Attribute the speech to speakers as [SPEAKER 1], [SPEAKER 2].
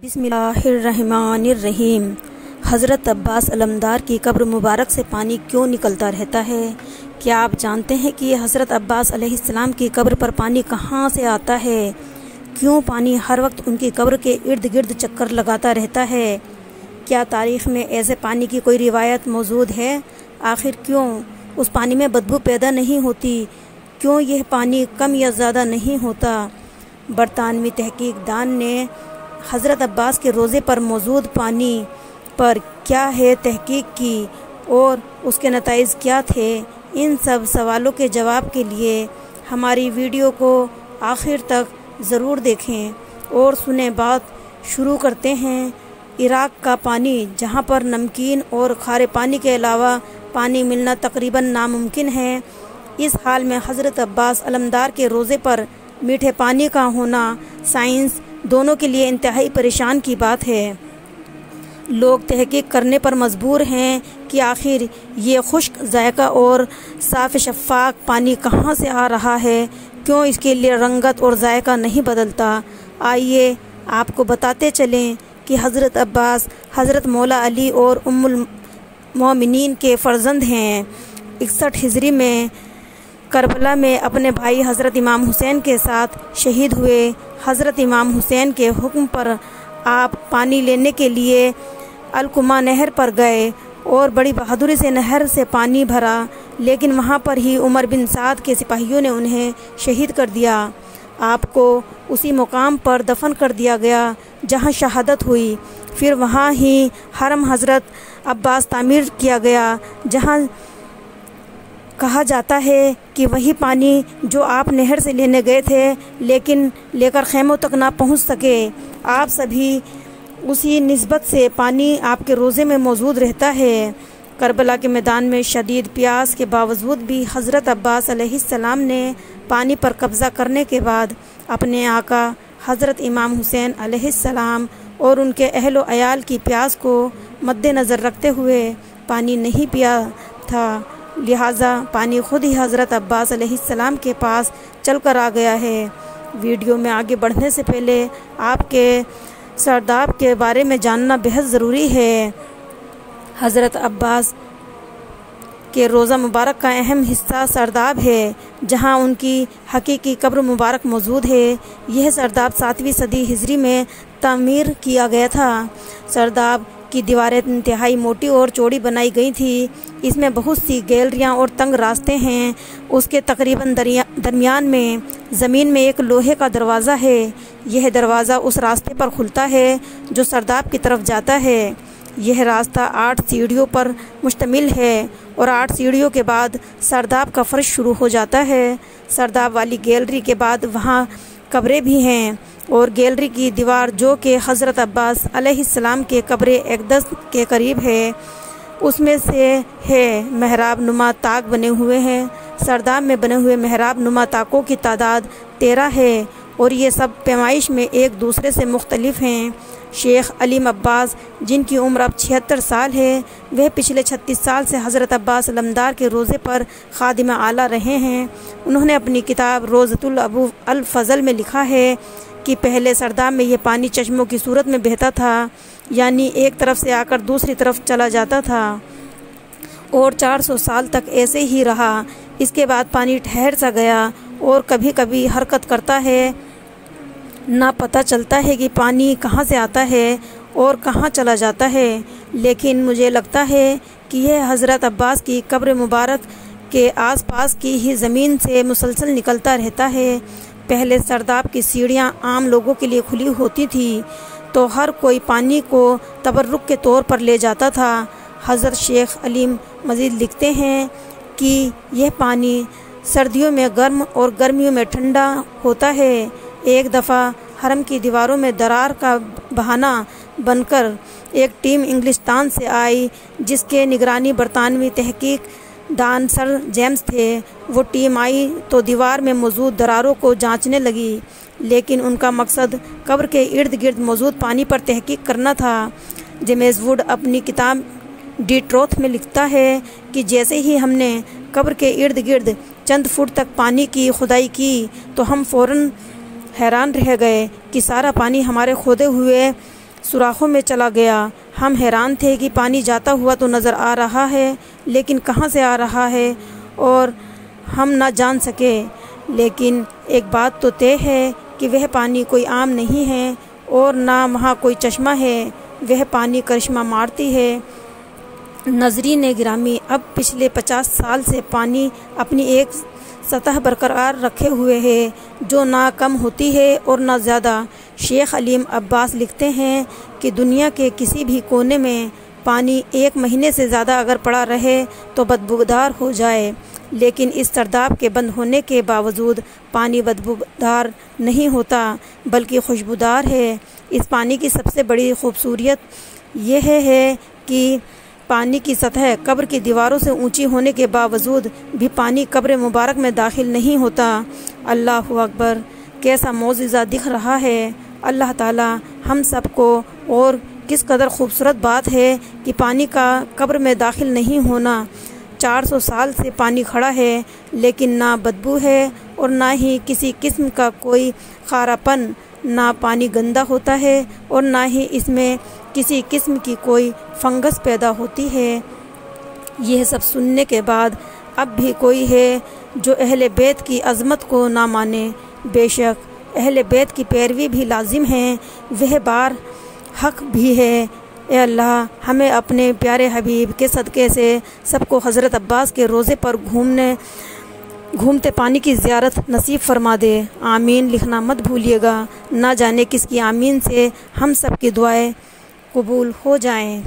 [SPEAKER 1] بسم اللہ الرحمن الرحیم۔ حضرت عباس علمدار کی قبر مبارک سے پانی کیوں نکلتا رہتا ہے؟ کیا آپ جانتے ہیں کہ حضرت عباس علیہ السلام کی قبر پر پانی کہاں سے آتا ہے؟ کیوں پانی ہر وقت ان کی قبر کے ارد گرد چکر لگاتا رہتا ہے؟ کیا تاریخ میں ایسے پانی کی کوئی روایت موجود ہے؟ آخر کیوں اس پانی میں بدبو پیدا نہیں ہوتی؟ کیوں یہ پانی کم یا زیادہ نہیں ہوتا؟ برطانوی تحقیق دان نے حضرت عباس کے روضے پر موجود پانی پر کیا ہے تحقیق کی اور اس کے نتائج کیا تھے؟ ان سب سوالوں کے جواب کے لیے ہماری ویڈیو کو آخر تک ضرور دیکھیں اور سنیں۔ بات شروع کرتے ہیں۔ عراق کا پانی، جہاں پر نمکین اور کھارے پانی کے علاوہ پانی ملنا تقریباً ناممکن ہے، اس حال میں حضرت عباس علمدار کے روضے پر میٹھے پانی کا ہونا سائنس دونوں کے لیے انتہائی پریشان کی بات ہے۔ لوگ تحقیق کرنے پر مجبور ہیں کہ آخر یہ خشک، ذائقہ اور صاف شفاف پانی کہاں سے آ رہا ہے؟ کیوں اس کے لیے رنگت اور ذائقہ نہیں بدلتا؟ آئیے آپ کو بتاتے چلیں کہ حضرت عباس حضرت مولا علی اور ام المومنین کے فرزند ہیں۔ 61 ہجری میں کربلا میں اپنے بھائی حضرت امام حسین کے ساتھ شہید ہوئے۔ حضرت امام حسین کے حکم پر آپ پانی لینے کے لیے الکما نہر پر گئے اور بڑی بہادری سے نہر سے پانی بھرا، لیکن وہاں پر ہی عمر بن سعد کے سپاہیوں نے انہیں شہید کر دیا۔ آپ کو اسی مقام پر دفن کر دیا گیا جہاں شہادت ہوئی۔ پھر وہاں ہی حرم حضرت عباس تعمیر کیا گیا، جہاں کہا جاتا ہے کہ وہی پانی جو آپ نہر سے لینے گئے تھے لیکن لے کر خیموں تک نہ پہنچ سکے، آپ سبھی اسی نسبت سے پانی آپ کے روضے میں موجود رہتا ہے۔ کربلا کے میدان میں شدید پیاس کے باوجود بھی حضرت عباس علیہ السلام نے پانی پر قبضہ کرنے کے بعد اپنے آقا حضرت امام حسین علیہ السلام اور ان کے اہل و عیال کی پیاس کو مد نظر رکھتے ہوئے پانی نہیں پیا تھا، لہٰذا پانی خود ہی حضرت عباس علیہ السلام کے پاس چل کر آ گیا ہے۔ ویڈیو میں آگے بڑھنے سے پہلے آپ کے سرداب کے بارے میں جاننا بہت ضروری ہے۔ حضرت عباس کے روضہ مبارک کا اہم حصہ سرداب ہے، جہاں ان کی حقیقی قبر مبارک موجود ہے۔ یہ سرداب 7ویں صدی ہجری میں تعمیر کیا گیا تھا۔ سرداب کی دیواریں انتہائی موٹی اور چوڑی بنائی گئی تھی۔ اس میں بہت سی گیلریاں اور تنگ راستے ہیں۔ اس کے تقریباً درمیان میں زمین میں ایک لوہے کا دروازہ ہے۔ یہ دروازہ اس راستے پر کھلتا ہے جو سرداب کی طرف جاتا ہے۔ یہ راستہ 8 سیڑھیوں پر مشتمل ہے اور 8 سیڑھیوں کے بعد سرداب کا فرش شروع ہو جاتا ہے۔ سرداب والی گیلری کے بعد وہاں قبریں بھی ہیں اور گیلری کی دیوار جو کہ حضرت عباس علیہ السلام کے قبر اقدس کے قریب ہے، اس میں سے ہے محراب نما طاق بنے ہوئے ہیں۔ سرداب میں بنے ہوئے محراب نما طاقوں کی تعداد 13 ہے اور یہ سب پیمائش میں ایک دوسرے سے مختلف ہیں۔ شیخ علیم عباس، جن کی عمر اب 76 سال ہے، وہ پچھلے 36 سال سے حضرت عباس علمدار کے روضے پر خادم اعلیٰ رہے ہیں۔ انہوں نے اپنی کتاب روضۃ الابو الفضل میں لکھا ہے کہ پہلے سرداب میں یہ پانی چشموں کی صورت میں بہتا تھا، یعنی ایک طرف سے آ کر دوسری طرف چلا جاتا تھا اور 400 سال تک ایسے ہی رہا۔ اس کے بعد پانی ٹھہر سا گیا اور کبھی کبھی حرکت کرتا ہے۔ نہ پتہ چلتا ہے کہ پانی کہاں سے آتا ہے اور کہاں چلا جاتا ہے، لیکن مجھے لگتا ہے کہ یہ حضرت عباس کی قبر مبارک کے آس پاس کی ہی زمین سے مسلسل نکلتا رہتا ہے۔ پہلے سرداب کی سیڑھیاں عام لوگوں کے لیے کھلی ہوتی تھی تو ہر کوئی پانی کو تبرک کے طور پر لے جاتا تھا۔ حضرت شیخ علیم مزید لکھتے ہیں کہ یہ پانی سردیوں میں گرم اور گرمیوں میں ٹھنڈا ہوتا ہے۔ ایک دفعہ حرم کی دیواروں میں درار کا بہانہ بن کر ایک ٹیم انگلستان سے آئی، جس کے نگرانی برطانوی تحقیق دان سر جیمز تھے۔ وہ ٹیم آئی تو دیوار میں موجود دراروں کو جانچنے لگی، لیکن ان کا مقصد قبر کے ارد گرد موجود پانی پر تحقیق کرنا تھا۔ جیمز ووڈ اپنی کتاب ڈی ٹروتھ میں لکھتا ہے کہ جیسے ہی ہم نے قبر کے ارد گرد چند فٹ تک پانی کی کھدائی کی تو ہم فوراً حیران رہ گئے کہ سارا پانی ہمارے کھودے ہوئے سوراخوں میں چلا گیا۔ ہم حیران تھے کہ پانی جاتا ہوا تو نظر آ رہا ہے، لیکن کہاں سے آ رہا ہے اور ہم نہ جان سکے۔ لیکن ایک بات تو طے ہے کہ وہ پانی کوئی عام نہیں ہے اور نہ وہاں کوئی چشمہ ہے، وہ پانی کرشمہ مارتی ہے۔ ناظرین گرامی، اب پچھلے 50 سال سے پانی اپنی ایک سطح برقرار رکھے ہوئے ہے جو نہ کم ہوتی ہے اور نہ زیادہ۔ شیخ علیم عباس لکھتے ہیں کہ دنیا کے کسی بھی کونے میں پانی 1 مہینے سے زیادہ اگر پڑا رہے تو بدبودار ہو جائے، لیکن اس سرداب کے بند ہونے کے باوجود پانی بدبودار نہیں ہوتا بلکہ خوشبودار ہے۔ اس پانی کی سب سے بڑی خوبصورت یہ ہے کہ پانی کی سطح قبر کی دیواروں سے اونچی ہونے کے باوجود بھی پانی قبر مبارک میں داخل نہیں ہوتا۔ اللہ اکبر، کیسا معجزہ دکھ رہا ہے۔ اللہ تعالی ہم سب کو، اور کس قدر خوبصورت بات ہے کہ پانی کا قبر میں داخل نہیں ہونا۔ 400 سال سے پانی کھڑا ہے لیکن نہ بدبو ہے اور نہ ہی کسی قسم کا کوئی خارا پن، نہ پانی گندا ہوتا ہے اور نہ ہی اس میں کسی قسم کی کوئی فنگس پیدا ہوتی ہے۔ یہ سب سننے کے بعد اب بھی کوئی ہے جو اہل بیت کی عظمت کو نہ مانے۔ بے شک اہل بیت کی پیروی بھی لازم ہے، وہ بار حق بھی ہے۔ اے اللہ، ہمیں اپنے پیارے حبیب کے صدقے سے سب کو حضرت عباس کے روضے پر گھومتے پانی کی زیارت نصیب فرما دے۔ آمین لکھنا مت بھولیے گا، نہ جانے کس کی آمین سے ہم سب کی دعائیں قبول ہو جائیں۔